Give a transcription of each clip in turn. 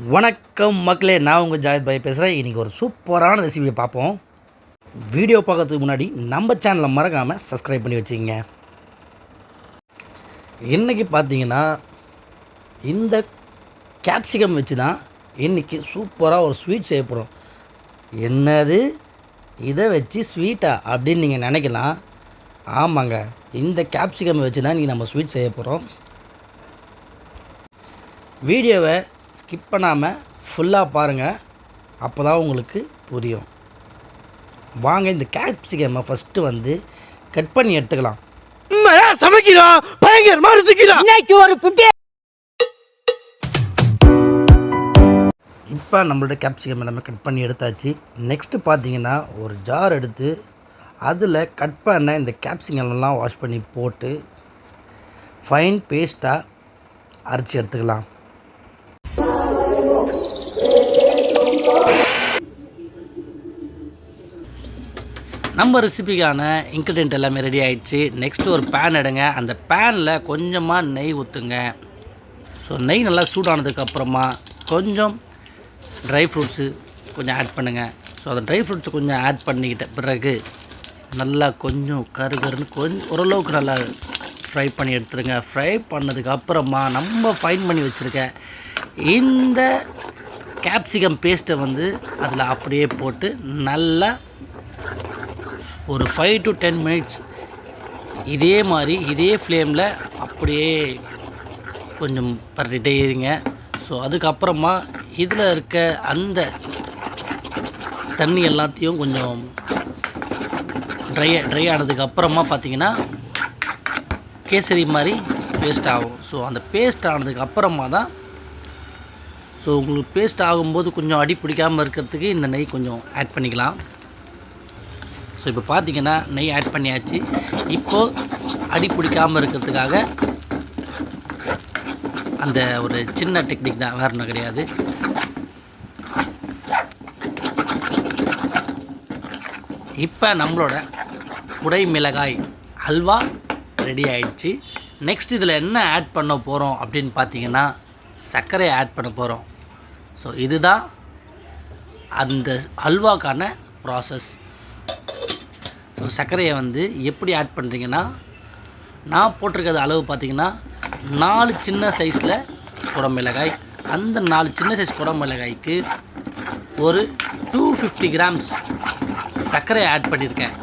வணக்கம் மக்களே, நான் உங்கள் ஜாயத் பாய் பேசுகிறேன். இன்றைக்கி ஒரு சூப்பரான ரெசிபியை பார்ப்போம். வீடியோ பார்க்கறதுக்கு முன்னாடி நம்ம சேனலை மறக்காமல் சப்ஸ்கிரைப் பண்ணி வச்சுக்கோங்க. இன்றைக்கி பார்த்தீங்கன்னா இந்த கேப்சிகம் வச்சு தான் இன்றைக்கி சூப்பராக ஒரு ஸ்வீட் செய்ய போகிறோம். என்னது இதை வச்சு ஸ்வீட்டா அப்படின்னு நீங்கள் நினைக்கலாம். ஆமாங்க, இந்த கேப்சிகம் வச்சு தான் இன்றைக்கி நம்ம ஸ்வீட் செய்ய போகிறோம். வீடியோவை ஸ்கிப் பண்ணாமல் ஃபுல்லாக பாருங்கள், அப்போ தான் உங்களுக்கு புரியும். வாங்க இந்த கேப்சிகமை ஃபஸ்ட்டு கட் பண்ணி எடுத்துக்கலாம். சமைக்கிறோம், பயங்கரமா ரசிக்கிறோம். இன்னைக்கு ஒரு புட்டி. இப்போ நம்மளோட கேப்சிகம் எல்லாமே கட் பண்ணி எடுத்தாச்சு. நெக்ஸ்ட்டு பார்த்தீங்கன்னா ஒரு ஜார் எடுத்து அதில் கட் பண்ண இந்த கேப்சிகம்லாம் வாஷ் பண்ணி போட்டு ஃபைன் பேஸ்ட்டாக அரைச்சி எடுத்துக்கலாம். நம்ம ரெசிபிக்கான இன்க்ரீடியன்ட் எல்லாமே ரெடி ஆகிடுச்சு. நெக்ஸ்ட்டு ஒரு பேன் எடுங்க. அந்த பேனில் கொஞ்சமாக நெய் ஊற்றுங்க. ஸோ நெய் நல்லா சூடானதுக்கப்புறமா கொஞ்சம் ட்ரை ஃப்ரூட்ஸு கொஞ்சம் ஆட் பண்ணுங்கள். ஸோ அந்த ட்ரை ஃப்ரூட்ஸு கொஞ்சம் ஆட் பண்ணிக்கிட்ட பிறகு நல்லா கொஞ்சம் கருன்னு கொஞ்சம் ஓரளவுக்கு நல்லா ஃப்ரை பண்ணி எடுத்துருங்க. ஃப்ரை பண்ணதுக்கப்புறமா நம்ம ஃபைன் பண்ணி வச்சுருக்க இந்த கேப்சிகம் பேஸ்ட்டை அதில் அப்படியே போட்டு நல்லா ஒரு 5 to 10 மினிட்ஸ் இதே மாதிரி இதே ஃப்ளேமில் அப்படியே கொஞ்சம் பரட்டிகிட்டே இருங்க. ஸோ அதுக்கப்புறமா இதில் இருக்க அந்த தண்ணி எல்லாத்தையும் கொஞ்சம் ட்ரை ஆனதுக்கப்புறமா பார்த்திங்கன்னா கேசரி மாதிரி பேஸ்ட் ஆகும். ஸோ அந்த பேஸ்ட் ஆனதுக்கப்புறமா தான் உங்களுக்கு பேஸ்ட் ஆகும்போது கொஞ்சம் அடி பிடிக்காமல் இருக்கிறதுக்கு இந்த நெய் கொஞ்சம் ஆட் பண்ணிக்கலாம். ஸோ இப்போ பார்த்திங்கன்னா நெய் ஆட் பண்ணியாச்சு. இப்போது அடி பிடிக்காமல் இருக்கிறதுக்காக அந்த ஒரு சின்ன டெக்னிக் தான், வேறு ஒன்றும் கிடையாது. இப்போ நம்மளோட குடை மிளகாய் ஹல்வா ரெடி ஆயிடுச்சு. நெக்ஸ்ட் இதில் என்ன ஆட் பண்ண போகிறோம் அப்படின்னு பார்த்தீங்கன்னா சர்க்கரையை ஆட் பண்ண போகிறோம். ஸோ இதுதான் அந்த ஹல்வாக்கான ப்ராசஸ். ஸோ சர்க்கரையை எப்படி ஆட் பண்ணுறீங்கன்னா, நான் போட்டிருக்கிறது அளவு பார்த்திங்கன்னா 4 சின்ன சைஸில் குடமிளகாய். அந்த 4 சின்ன சைஸ் குடமிளகாய்க்கு ஒரு 250 கிராம்ஸ் சர்க்கரையை ஆட் பண்ணியிருக்கேன்.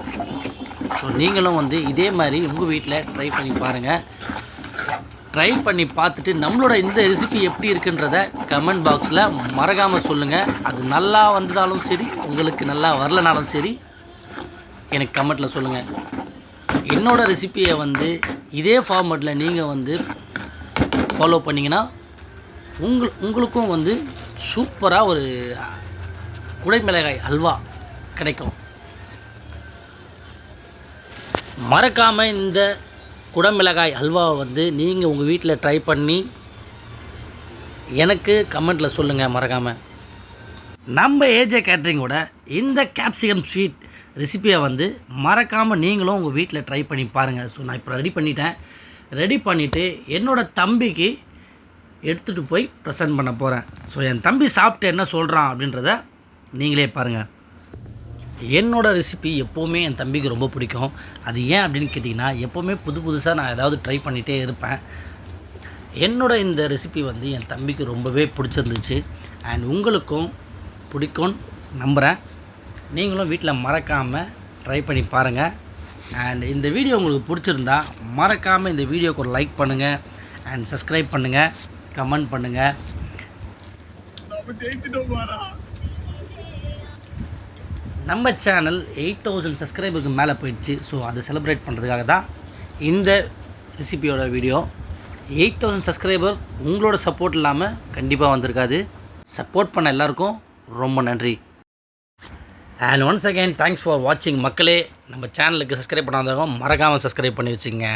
ஸோ நீங்களும் இதே மாதிரி உங்கள் வீட்டில் ட்ரை பண்ணி பாருங்கள். ட்ரை பண்ணி பார்த்துட்டு நம்மளோட இந்த ரெசிபி எப்படி இருக்குன்றத கமெண்ட் பாக்ஸில் மறக்காமல் சொல்லுங்கள். அது நல்லா வந்ததாலும் சரி, உங்களுக்கு நல்லா வரலனாலும் சரி, எனக்கு கமெண்ட்டில் சொல்லுங்கள். என்னோடய ரெசிப்பியை இதே ஃபார்மேட்டில் நீங்கள் ஃபாலோ பண்ணிங்கன்னா உங்களுக்கும் சூப்பராக ஒரு குடைமிளகாய் அல்வா கிடைக்கும். மறக்காமல் இந்த குடமிளகாய் அல்வாவை நீங்கள் உங்கள் வீட்டில் ட்ரை பண்ணி எனக்கு கமெண்ட்டில் சொல்லுங்கள் மறக்காமல். நம்ம ஏஜே கேட்ரிங்கோட இந்த கேப்சிகம் ஸ்வீட் ரெசிப்பியை மறக்காமல் நீங்களும் உங்கள் வீட்டில் ட்ரை பண்ணி பாருங்கள். ஸோ நான் இப்போ ரெடி பண்ணிட்டேன். ரெடி பண்ணிவிட்டு என்னோடய தம்பிக்கு எடுத்துகிட்டு போய் ப்ரெசென்ட் பண்ண போகிறேன். ஸோ என் தம்பி சாப்பிட்டு என்ன சொல்கிறான் அப்படின்றத நீங்களே பாருங்கள். என்னோடய ரெசிபி எப்போவுமே என் தம்பிக்கு ரொம்ப பிடிக்கும். அது ஏன் அப்படின்னு கேட்டிங்கன்னா, எப்போவுமே புதுசாக நான் ஏதாவது ட்ரை பண்ணிகிட்டே இருப்பேன். என்னோடய இந்த ரெசிபி என் தம்பிக்கு ரொம்பவே பிடிச்சிருந்துச்சு. அண்ட் உங்களுக்கும் பிடிக்கும்னு நம்புகிறேன். நீங்களும் வீட்டில் மறக்காமல் ட்ரை பண்ணி பாருங்கள். அண்ட் இந்த வீடியோ உங்களுக்கு பிடிச்சிருந்தா மறக்காமல் இந்த வீடியோக்கு ஒரு லைக் பண்ணுங்கள் அண்ட் சப்ஸ்கிரைப் பண்ணுங்கள், கமெண்ட் பண்ணுங்கள். நம்ம சேனல் 8000 சப்ஸ்கிரைபருக்கு மேலே போயிடுச்சு. ஸோ அதை செலிப்ரேட் பண்ணுறதுக்காக தான் இந்த ரெசிபியோட வீடியோ. 8000 சப்ஸ்கிரைபர் உங்களோட சப்போர்ட் இல்லாமல் கண்டிப்பாக வந்திருக்காது. சப்போர்ட் பண்ண எல்லாருக்கும் ரொம்ப நன்றி. And once again thanks for வாட்சிங் மக்களே. நம்ம சேனலுக்கு சப்ஸ்கிரைப் பண்ணாதவங்க மறக்காமல் சப்ஸ்கிரைப் பண்ணி வச்சுங்க.